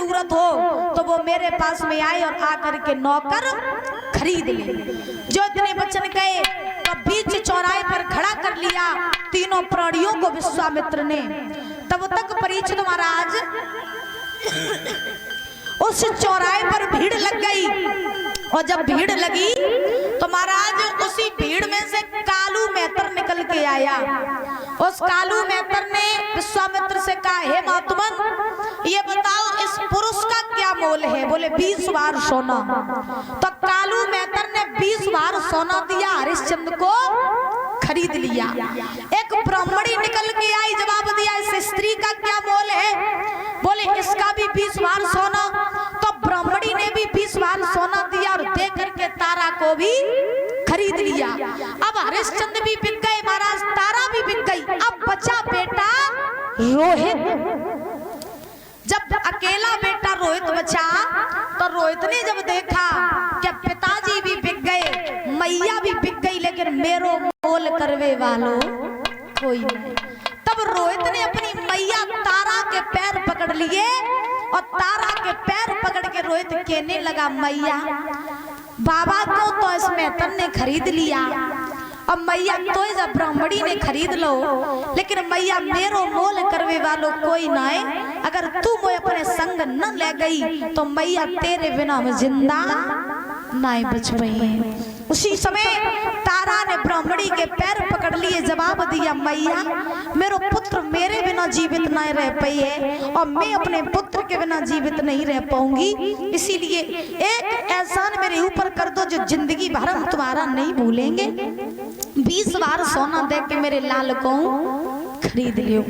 जरूरत हो तो वो मेरे पास में आए और आकर के नौकर खरीद ले। जो इतने वचन कहे तो बीच चौराहे पर खड़ा कर लिया तीनों प्राणियों को विश्वामित्र ने। तब तक परीक्षित महाराज उस चौराहे पर भीड़ लग गई, और जब भीड़ लगी तो महाराज उसी भीड़ में से कालू मेहतर निकल के आया। उस कालू मेहतर ने विश्वामित्र से कहा, हे महात्मन ये बताओ इस पुरुष का क्या मोल है? बोले 20 बार सोना। तो कालू मेहतर ने 20 बार सोना दिया, हरिश्चंद्र को खरीद लिया। एक ब्राह्मणी निकल के आई, जवाब दिया इस स्त्री का क्या मोल है? बोले इसका भी 20 बार सोना। तो ब्राह्मणी ने भी 20 बार सोना दिया और दे करके तारा को भी खरीद लिया। अब हरिश्चंद्र भी बिक गए महाराज, तारा भी बिक गई। अब बचा बेटा रोहित। जब अकेला बेटा रोहित बचा तो रोहित ने जब देखा कि पिताजी भी बिक गए, मैया भी बिक गई, लेकिन मेरो मोल करवे वालों कोई नहीं। तब रोहित ने अपनी मैया तारा के पैर पकड़ लिए और तारा के पैर पकड़ के रोहित कहने लगा, मैया बाबा को तो इस मेहतर ने खरीद लिया, अब मैया तो जब ब्राह्मणी ने खरीद लो, लेकिन मैया मेरो मोल करवे वालों कोई ना है। अगर तू मोए अपने संग न ले गई तो मैया तेरे बिना मैं जिंदा नहीं बच पाई। उसी समय तारा ने ब्राह्मणी के पैर पकड़ लिए, जवाब दिया, मैया मेरो पुत्र मेरे बिना जीवित नहीं रह पाई है और मैं अपने पुत्र के बिना जीवित नहीं रह पाऊंगी, इसीलिए एक एहसान मेरे ऊपर कर दो जो जिंदगी भर हम तुम्हारा नहीं भूलेंगे। 20 बार सोना दे के मेरे लाल को खरीद लियो।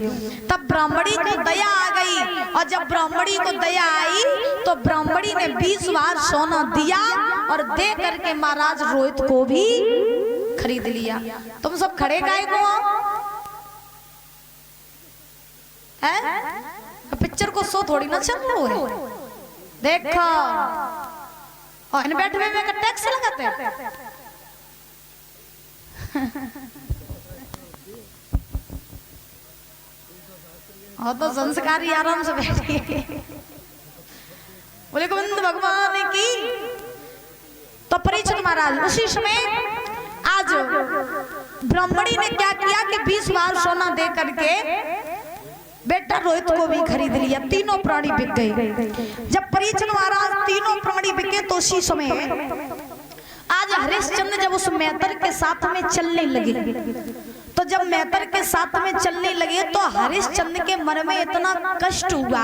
तब ब्राह्मणी को दया आ गई, और जब ब्राह्मणी को दया आई तो ब्राह्मणी ने 20 बार सोना दिया और दे करके महाराज रोहित को भी खरीद लिया। तुम सब खड़े काहे को हैं? पिक्चर को सो थोड़ी ना चल रहा है, देखो और इन बैठे में का टैक्स लगाते हैं। और तो संस्कारी आराम से बैठिए। बोले गोविंद भगवान की। तो परीक्षित महाराज उसी समय आज ब्राह्मणी ने क्या किया कि 20 बार सोना दे करके बेटा रोहित को भी खरीद लिया। तीनों प्राणी बिक गए। जब परीक्षित महाराज तीनों प्राणी बिके तो उसी समय आज हरिश्चंद्र जब उस मेहतर के साथ में चलने लगे, तो जब मेहतर के साथ में चलने लगे तो हरिश्चंद्र के मन में इतना कष्ट हुआ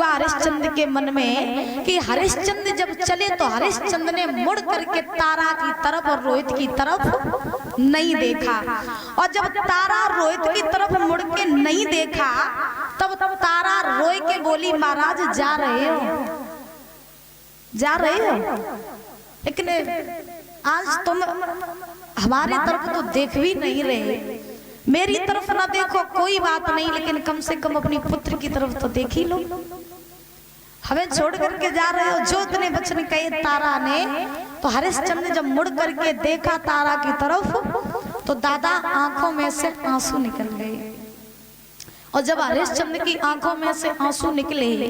हरिश्चंद्र के मन में कि हरिश्चंद्र जब चले तो हरिश्चंद्र ने मुड़ करके तारा की तरफ और रोहित की तरफ नहीं देखा। और जब तारा रोहित की तरफ मुड़ के नहीं देखा तब तारा रोए के बोली, महाराज जा रहे हो, लेकिन आज तुम हमारी तरफ तो देख भी नहीं रहे, मेरी तरफ ना देखो कोई बात नहीं, लेकिन कम से कम अपनी पुत्र की तरफ तो देख ही लो। हमें छोड़ करके जा रहे हो। जो इतने वचन कहे तारा ने, तो हरिश्चंद्र जब मुड़ करके देखा तारा की तरफ तो दादा आंखों में से आंसू निकल गए। और जब हरिश्चंद्र की आंखों में से आंसू निकले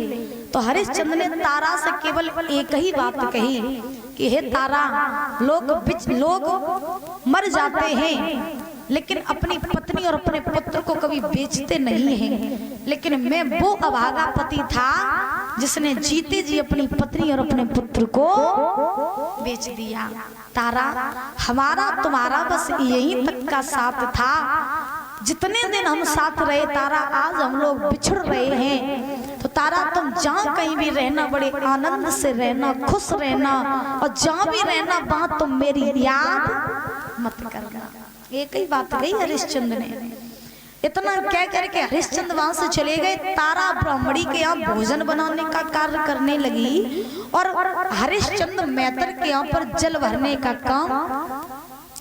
तो हरिश्चंद्र ने तारा से केवल एक ही बात कही कि हे तारा, लोग मर जाते हैं लेकिन अपनी पत्नी और अपने पुत्र को कभी बेचते नहीं हैं, लेकिन मैं वो अभागा पति था जिसने जीते जी अपनी पत्नी और अपने पुत्र को बेच दिया। तारा, हमारा तुम्हारा बस यहीं तक का साथ था, जितने दिन हम साथ रहे तारा, आज हम लोग बिछड़ रहे हैं। तो तारा, तुम जहाँ कहीं भी रहना बड़े आनंद से रहना, खुश रहना, और जहाँ भी रहना वहां तुम मेरी याद मत करना। एक ही बात कही हरिश्चंद्र ने। इतना कह करके हरिश्चंद्र वहां से चले गए। तारा ब्राह्मणी के यहाँ भोजन बनाने का कार्य करने लगी और हरिश्चंद्र मेहतर के यहाँ पर जल भरने का काम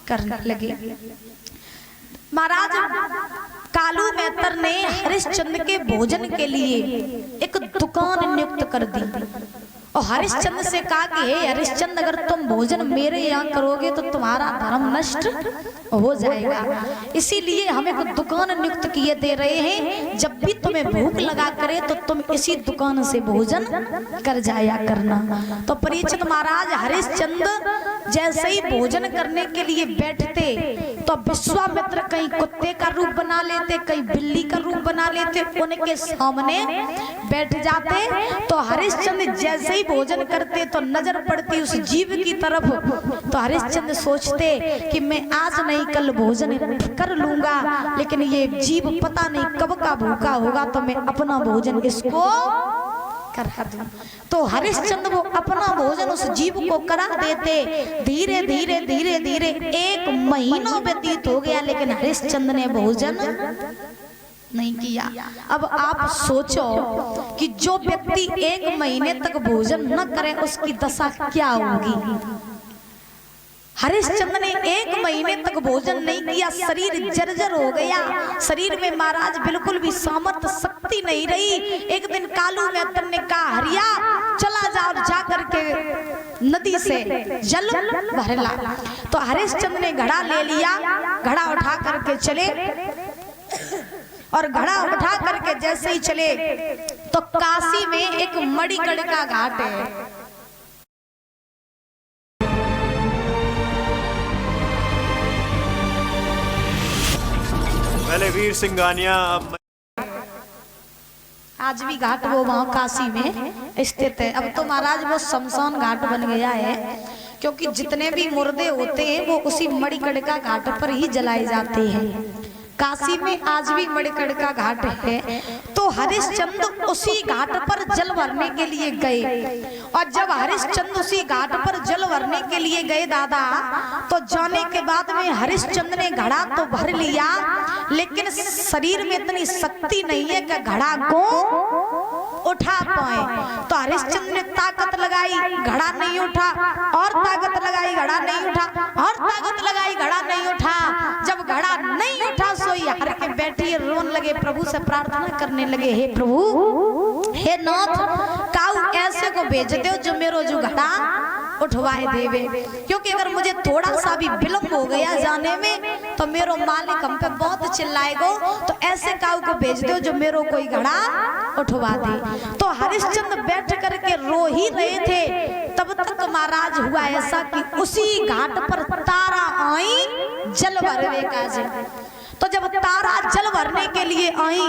करने लगे। महाराज कालू मेहतर ने हरिश्चंद्र के भोजन के लिए एक दुकान नियुक्त कर दी और हरिश्चंद्र से कहा कि हे हरिश्चंद्र, अगर तुम भोजन मेरे यहाँ करोगे तो तुम्हारा धर्म नष्ट हो जाएगा। इसीलिए हमें को दुकान नियुक्त किए दे रहे हैं, जब भी तुम्हें भूख लगा करे तो तुम इसी दुकान से भोजन कर जाया करना। तो परीक्षित महाराज हरिश्चंद्र जैसे ही भोजन करने के लिए बैठते तो विश्वामित्र कहीं कुत्ते का रूप बना लेते, कहीं बिल्ली का रूप बना लेते, उनके सामने बैठ जाते। तो हरिश्चंद्र जैसे ही भोजन करते तो नजर पड़ती उस जीव की तरफ, तो हरिश्चंद्र सोचते कि मैं आज नहीं कल भोजन कर लूंगा, लेकिन ये जीव पता नहीं कब का भूखा होगा, तो मैं अपना भोजन इसको करा दूं। तो हरिश्चंद्र वो अपना भोजन उस जीव को करा देते। धीरे धीरे धीरे धीरे 1 महीना व्यतीत हो गया, लेकिन हरिश्चंद्र ने भोजन नहीं किया। अब आप सोचो कि जो व्यक्ति 1 महीने तक भोजन न करे उसकी दशा क्या होगी। हरिश्चंद्र ने 1 महीने तक भोजन नहीं किया, शरीर जर्जर हो गया, शरीर में महाराज बिल्कुल भी सामर्थ्य शक्ति नहीं रही। एक दिन कालू मैत्र ने कहा, हरिया चला जाओ, जा करके नदी से जल भर ला। तो हरिश्चंद्र ने घड़ा ले लिया, घड़ा उठा करके चले, और घड़ा उठा करके जैसे ही चले तो काशी में एक मणिगढ़ का घाट है। पहले वीर सिंगानिया, आज भी घाट वो वहाँ काशी में स्थित है। अब तो महाराज वो शमशान घाट बन गया है, क्योंकि जितने भी मुर्दे होते हैं वो उसी मणिगढ़ का घाट पर ही जलाए जाते हैं। काशी में आज भी मणिगढ़ का घाट है। तो हरिश्चंद्र उसी घाट पर जल भरने के लिए गए, और जब हरिश्चंद्र उसी घाट पर जल भरने के लिए गए दादा, तो जाने के बाद में हरिश्चंद्र ने घड़ा तो भर लिया, लेकिन शरीर में इतनी शक्ति नहीं है कि घड़ा को उठा पाए। तो हरिश्चंद्र ने ताकत लगाई, घड़ा नहीं उठा, और ताकत लगाई, घड़ा नहीं उठा, और ताकत लगाई, घड़ा नहीं उठा। जब घड़ा नहीं उठा सोई हार के बैठी रोन लगे, प्रभु से प्रार्थना करने लगे, हे प्रभु, हे नाथ, काऊ ऐसे को भेज दो जो मेरो जो घड़ा उठवाए देवे, क्योंकि अगर मुझे थोड़ा सा भी विलंब हो गया जाने में तो मेरो मालिक हम पे बहुत चिल्लाएगा। तो ऐसे काऊ को भेज दो जो मेरो कोई घड़ा उठवा दे। तो हरिश्चंद्र बैठ करके रो ही रहे थे, तब तक महाराज हुआ ऐसा कि उसी घाट पर तारा आई जल भरने का। तो जब तारा जल भरने के लिए आई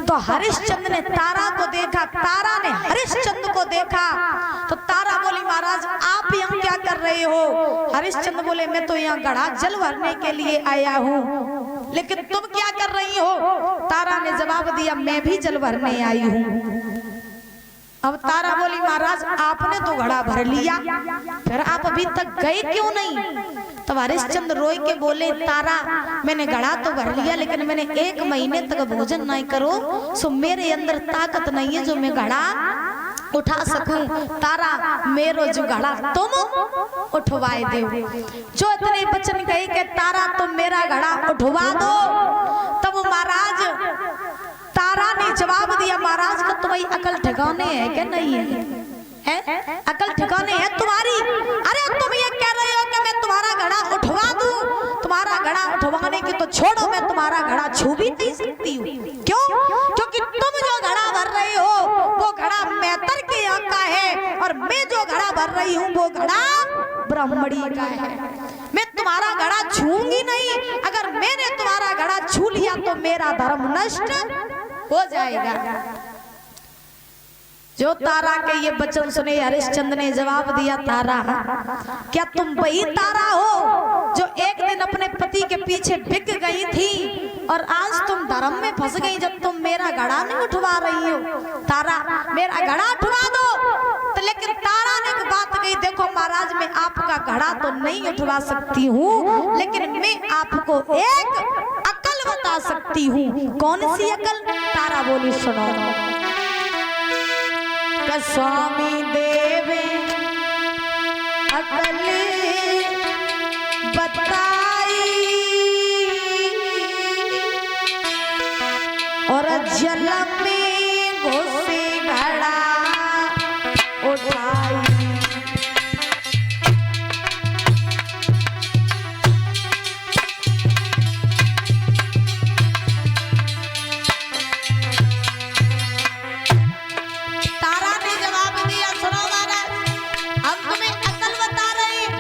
तो हरिश्चंद्र ने तारा को देखा, तारा ने हरिश्चंद्र को देखा। तो तारा बोली, महाराज आप यहाँ क्या कर रहे हो? हरिश्चंद्र बोले, मैं तो यहाँ घड़ा जल भरने के लिए आया हूँ, लेकिन तुम क्या कर रही हो? तारा ने जवाब दिया, मैं भी जल भरने आई हूँ। अब तारा बोली, महाराज आपने तो घड़ा भर लिया, फिर आप अभी तक गए क्यों नहीं? तब हरिश्चंद्र रोई के बोले, तारा मैंने घड़ा तो भर लिया, लेकिन मैंने 1 महीने तक भोजन नहीं करो, सो मेरे अंदर ताकत नहीं है जो मैं घड़ा उठा सकूं। तारा मेरो जो घड़ा तुम उठवाए दो। जो इतने वचन कहे कि तारा तुम मेरा घड़ा उठवा दो, तब महाराज तारा ने जवाब दिया, महाराज का तुम्हारी अकल ठिकाने है क्या? नहीं है, अकल ठिकाने है तुम्हारी? अरे तुम ये कह रहे हो कि मैं तुम्हारा घड़ा उठवा दूं? तुम्हारा घड़ा उठवाने की तो छोड़ो, मैं तुम्हारा घड़ा छू भी नहीं सकती हूँ। क्यों? क्योंकि तुम जो घड़ा भर रहे हो वो घड़ा मैतर के यहाँ का है, और मैं जो घड़ा भर रही हूँ वो घड़ा ब्राह्मणी का है। मैं तुम्हारा घड़ा छूंगी नहीं। अगर मैंने तुम्हारा घड़ा छू लिया तो मेरा धर्म नष्ट हो जाएगा। जो तारा के ये वचन सुने हरिश्चंद्र ने जवाब दिया, तारा क्या तुम वही तारा हो जो एक दिन अपने पति के पीछे बिक गई थी, और आज तुम धर्म में फंस गई जब तुम मेरा घड़ा नहीं उठवा रही हो? तारा मेरा घड़ा उठवा दो। तो लेकिन तारा ने एक बात कही, देखो महाराज मैं आपका घड़ा तो नहीं उठवा सकती हूँ, लेकिन मैं आपको एक अकल बता सकती हूँ। कौन सी अकल? तारा बोली, सुनो। स्वामी देवे अकल बताई, और जल में घुसे घड़ा उठाई। तारा ने जवाब दिया, सुनो महाराज, हम तुम्हें अकल बता रहे हैं,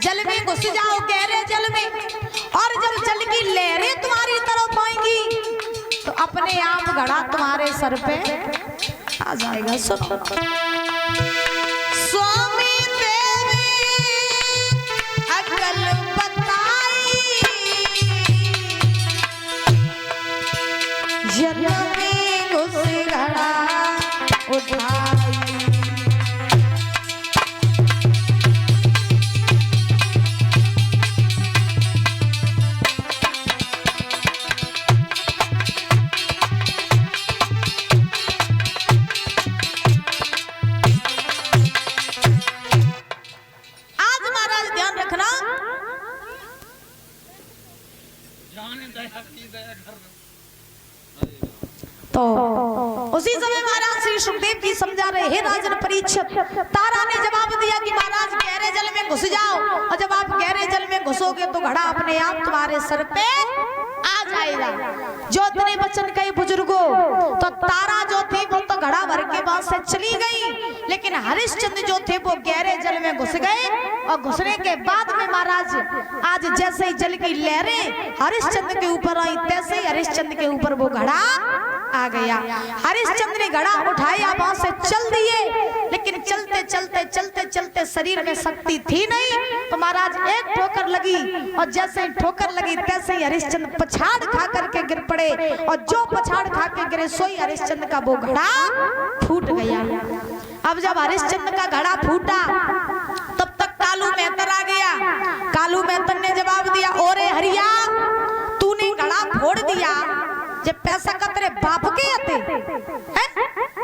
जल में घुस जाओ, गहरे जल में, और जब जल की लहरें तुम्हारी तरफ आएंगी तो अपने आप घड़ा तुम्हारे सर पे आ जाएगा। सुनो, स्वामी देवी अकल बताई, जल में घुस घड़ा उठाई। तो उसी समय महाराज श्री सुखदेव जी समझा रहे, हे राजन परीक्षित, तारा ने जवाब दिया कि महाराज गहरे जल में घुस जाओ, और जब आप गहरे जल में घुसोगे तो घड़ा अपने आप तुम्हारे सर पे आ जाएगा। जो इतने वचन कहे बुजुर्गों, तो तारा जो थी वो तो घड़ा भर के बाद से चली गई, लेकिन हरिश्चंद्र जो थे वो गहरे जल में घुस गए, और घुसने के बाद में महाराज आज जैसे ही जल की लहरें हरिश्चंद्र के ऊपर आई, तैसे ही हरिश्चंद्र के ऊपर वो घड़ा आ गया। हरिश्चंद्र ने घड़ा उठाया, वहां से चल दिए, लेकिन चलते चलते चलते चलते शरीर में शक्ति थी नहीं, तो महाराज एक ठोकर लगी, और जैसे ही ठोकर लगी तैसे ही हरिश्चंद्र पछाड़ खा करके गिर पड़े, और जो पछाड़ खा के गिरे सोई हरिश्चंद्र का वो घड़ा फूट गया। अब जब हरिश्चंद्र का घड़ा फूटा तब तक कालू मेहतर आ गया। कालू मेहतर ने जवाब दिया, ओरे हरिया, तूने घड़ा फोड़ दिया, जब पैसा का तेरे बाप के आते,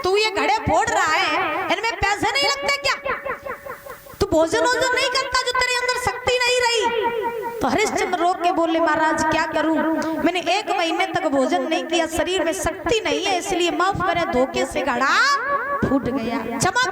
तू ये घड़े फोड़ रहा है, इनमें पैसे नहीं लगते क्या? तू भोजन वोजन नहीं करता जो तेरे अंदर शक्ति नहीं रही? तो हरिश्चंद्र रोक के बोले, महाराज क्या करूं, मैंने 1 महीने तक भोजन नहीं किया, शरीर में शक्ति नहीं है, इसलिए माफ करें, धोखे से घड़ा फूट गया, क्षमा